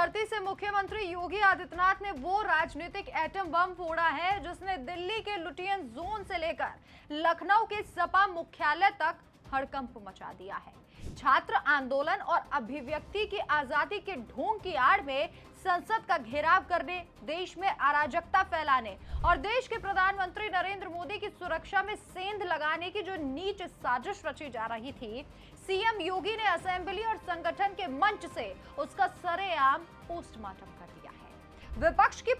धरती से मुख्यमंत्री योगी आदित्यनाथ ने वो राजनीतिक एटम बम फोड़ा है जिसने दिल्ली के लुटियन जोन से लेकर लखनऊ के सपा मुख्यालय तक हड़कंप मचा दिया है। छात्र आंदोलन और अभिव्यक्ति की आजादी के ढोंग की आड़ में संसद का घेराव करने, देश में अराजकता फैलाने और देश के प्रधानमंत्री नरेंद्र मोदी की सुरक्षा में सेंध लगाने की जो नीच साजिश रची जा रही थी, सीएम योगी ने असेंबली और संगठन के मंच से उसका सरेआम पोस्टमार्टम कर दिया है। विपक्ष की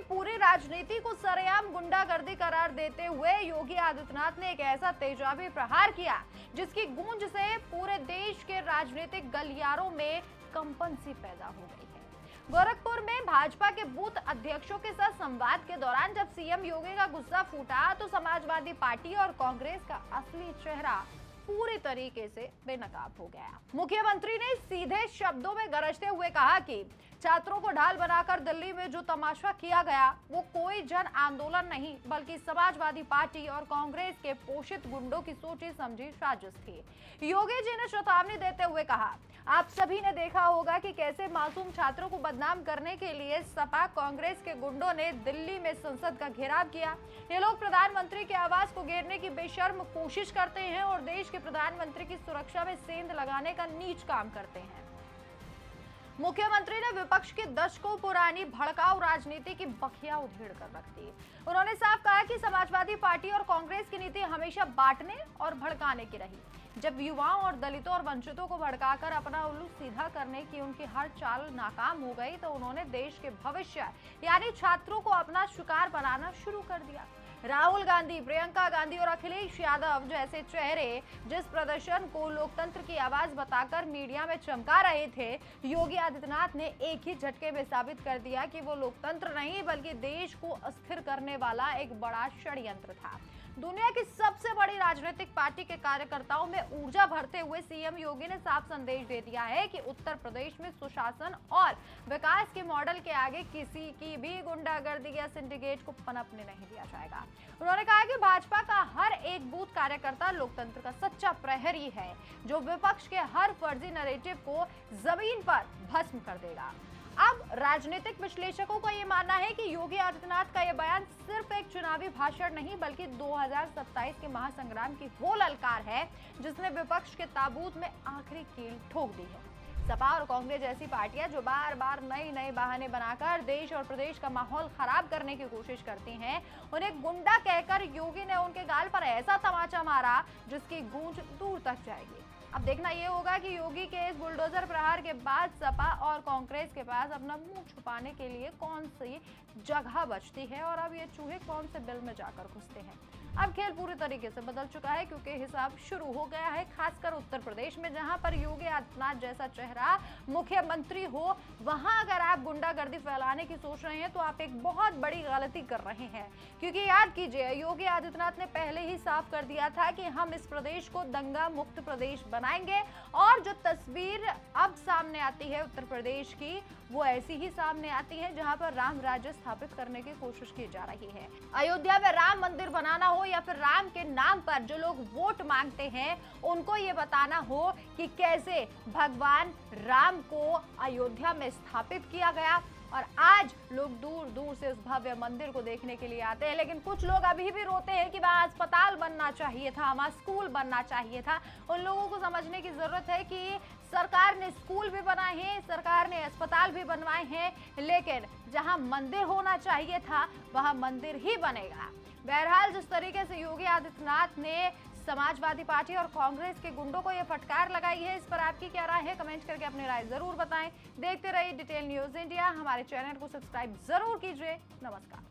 पूरी राजनीति को सरेआम गुंडागर्दी करार देते हुए योगी आदित्यनाथ ने एक ऐसा तेजाबी प्रहार किया जिसकी गूंज से पूरे देश के राजनीतिक गलियारों में कंपन सी पैदा हो गई है। गोरखपुर में भाजपा के बूथ अध्यक्षों के साथ संवाद के दौरान जब सीएम योगी का गुस्सा फूटा तो समाजवादी पार्टी और कांग्रेस का असली चेहरा पूरी तरीके से बेनकाब हो गया। मुख्यमंत्री ने सीधे शब्दों में गरजते हुए कहा कि छात्रों को ढाल बनाकर दिल्ली में जो तमाशा किया गया वो कोई जन आंदोलन नहीं बल्कि समाजवादी पार्टी और कांग्रेस के पोषित गुंडों की सोची समझी साजिश थी। योगी जी ने चेतावनी देते हुए कहा, आप सभी ने देखा होगा कि कैसे मासूम छात्रों को बदनाम करने के लिए सपा कांग्रेस के गुंडों ने दिल्ली में संसद का घेराव किया। ये लोग प्रधानमंत्री के आवास को घेरने की बेशर्म कोशिश करते हैं और देश के प्रधानमंत्री की सुरक्षा में सेंध लगाने का नीच काम करते हैं। मुख्यमंत्री ने विपक्ष की दशकों पुरानी भड़काऊ राजनीति की बखिया उधेड़ कर रख दी। उन्होंने साफ कहा कि समाजवादी पार्टी और कांग्रेस की नीति हमेशा बांटने और भड़काने की रही। जब युवाओं और दलितों और वंचितों को भड़काकर अपना उल्लू सीधा करने की उनकी हर चाल नाकाम हो गई तो उन्होंने देश के भविष्य यानी छात्रों को अपना शिकार बनाना शुरू कर दिया। राहुल गांधी, प्रियंका गांधी और अखिलेश यादव जैसे चेहरे जिस प्रदर्शन को लोकतंत्र की आवाज बताकर मीडिया में चमका रहे थे, योगी आदित्यनाथ ने एक ही झटके में साबित कर दिया कि वो लोकतंत्र नहीं बल्कि देश को अस्थिर करने वाला एक बड़ा षड्यंत्र था। दुनिया की सबसे बड़ी राजनीतिक पार्टी के कार्यकर्ताओं में ऊर्जा भरते हुए सीएम योगी ने साफ संदेश दे दिया है कि उत्तर प्रदेश में सुशासन और विकास के मॉडल के आगे किसी की भी गुंडागर्दी या सिंडिकेट को पनपने नहीं दिया जाएगा। उन्होंने कहा कि भाजपा का हर एक बूथ कार्यकर्ता लोकतंत्र का सच्चा प्रहरी है जो विपक्ष के हर फर्जी नैरेटिव को जमीन पर भस्म कर देगा। अब राजनीतिक विश्लेषकों का ये मानना है कि योगी आदित्यनाथ का यह बयान सिर्फ एक चुनावी भाषण नहीं बल्कि 2027 के महासंग्राम की वो ललकार है जिसने विपक्ष के ताबूत में आखिरी कील ठोक दी है। सपा और कांग्रेस जैसी पार्टियां जो बार बार नए बहाने बनाकर देश और प्रदेश का माहौल खराब करने की कोशिश करती हैं, उन्हें गुंडा कहकर योगी ने उनके गाल पर ऐसा तमाचा मारा जिसकी गूंज दूर तक जाएगी। अब देखना यह होगा कि योगी के इस बुलडोजर प्रहार के बाद सपा और कांग्रेस के पास अपना मुंह छुपाने के लिए कौन सी जगह बचती है और अब ये चूहे कौन से बिल में जाकर घुसते हैं। अब खेल पूरी तरीके से बदल चुका है क्योंकि हिसाब शुरू हो गया है, खासकर उत्तर प्रदेश में जहां पर योगी आदित्यनाथ जैसा चेहरा मुख्यमंत्री हो, वहां अगर आप गुंडागर्दी फैलाने की सोच रहे हैं तो आप एक बहुत बड़ी गलती कर रहे हैं। क्योंकि याद कीजिए, योगी आदित्यनाथ ने पहले ही साफ कर दिया था कि हम इस प्रदेश को दंगा मुक्त प्रदेश बनाएंगे और जो तस्वीर अब सामने आती है उत्तर प्रदेश की वो ऐसी ही सामने आती है जहां पर राम राज्य स्थापित करने की कोशिश की जा रही है। अयोध्या में राम मंदिर बनाना हो या फिर राम के नाम पर जो लोग वोट मांगते हैं उनको ये बताना हो कि कैसे भगवान राम को अयोध्या में स्थापित किया गया और आज लोग दूर दूर से उस भव्य मंदिर को देखने के लिए आते हैं। लेकिन कुछ लोग अभी भी रोते हैं कि वहां अस्पताल बनना चाहिए था, वहां स्कूल बनना चाहिए था। उन लोगों को समझने की जरूरत है कि सरकार ने स्कूल भी बनाए हैं, सरकार ने अस्पताल भी बनवाए हैं, लेकिन जहां मंदिर होना चाहिए था वहां मंदिर ही बनेगा। बहरहाल जिस तरीके से योगी आदित्यनाथ ने समाजवादी पार्टी और कांग्रेस के गुंडों को यह फटकार लगाई है, इस पर आपकी क्या राय है? कमेंट करके अपनी राय जरूर बताएं। देखते रहिए डिटेल न्यूज इंडिया। हमारे चैनल को सब्सक्राइब जरूर कीजिए। नमस्कार।